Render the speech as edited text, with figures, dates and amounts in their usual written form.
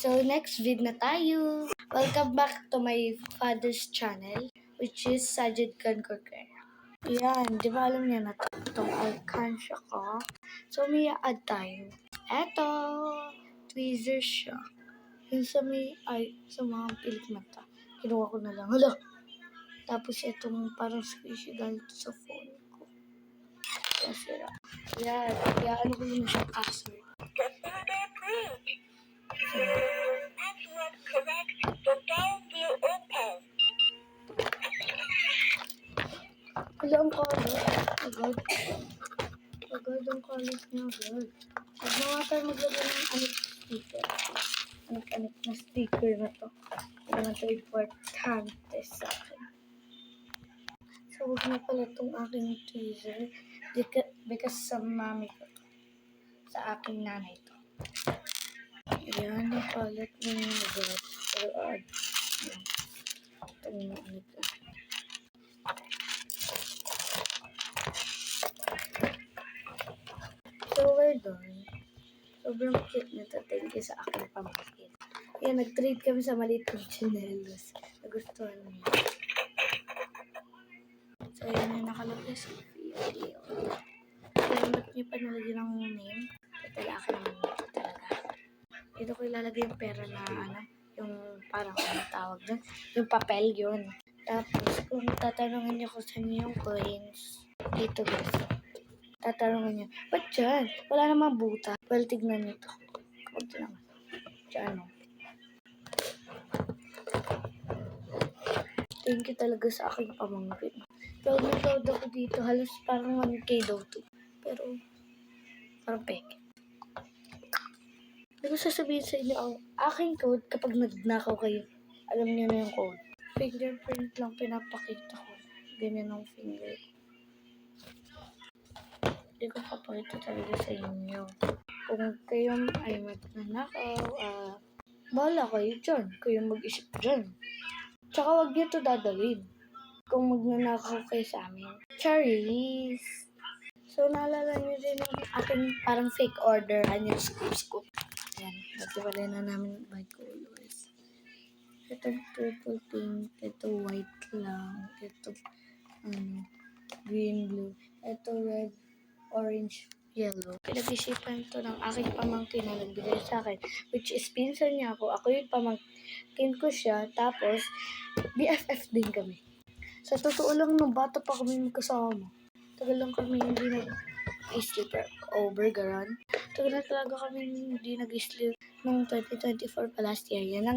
So, next vid na tayo. Welcome back to my father's channel, which is Sajid Kankokre. Yan, di ba alam niya na itong alkansya ko? So, may add tayo. Eto, tweezers siya. Yung sa mga pilik mata. Kinuha ko na lang. Hala! Tapos itong parang squishy galit sa phone ko. Kasira. Yan, kaya ano ko yun siya password. Password correct. The door will open. Wala ang kalat. Agad. Agad ang kalat niya agad. Huwag na nga tayo maglagay ng sticker. Anik-anik na sticker na to. Hindi naman ito importante sa akin. So, huwag na pala itong aking tweezer. Because sa mami ko to. Sa aking nanay to. Ayan, ang kalat niya agad. Pero agad. Itong anik na. So, we're done. Sobrang cute nito. Thank you sa aking pamangkin. Kaya nag-trade kami sa maliit ng chinelos. Nagustuhan niya. So, yun yung nakalagay sa video. Kaya ba't niyo pa nalagyan ng name? Ito lalaki naman nito talaga. Dito ko ilalagay yung pera na yung parang tawag doon. Yung papel yun. Tapos, kung tatanungin niyo kung saan yung coins, dito guys. Tatanungin niyo, ba't dyan? Wala namang buta. Well, tignan niyo to. Ito naman. Diyan o. Thank you talaga sa aking pamangkin. Proud na proud ako dito. Halos parang 1K daw to. Pero, parang peke. Hindi ko sasabihin sa inyo ang aking code kapag nagnakaw kayo. Alam niyo na yung code. Fingerprint lang pinapakita ko. Ganyan ang finger. Hindi ko papakita talaga sa inyo. Kung kayo ay magnanakaw, bahala kayo dyan. Kayo mag-isip dyan. Tsaka wag niyo to dadalhin. Kung magnanakaw kayo sa amin. Charis! So, naalala niyo din yung aking parang fake order. Yung scoop. Ayan. Nagtiwalay na namin by colors. Ito purple pink. Ito white lang. Ito green blue. Ito red, orange, yellow. Pinag-isipan to ng aking pamangkin na nagbigay sa akin. Which is pinsan niya ako. Ako yung pamangkin ko siya. Tapos, BFF din kami. Sa totoo lang, nung bata pa kami magkasama. Tagal lang kami hindi nag-sleeper over, garan. Tagal na talaga kami hindi nag-sleep nung 2024 pa last year. Yan lang.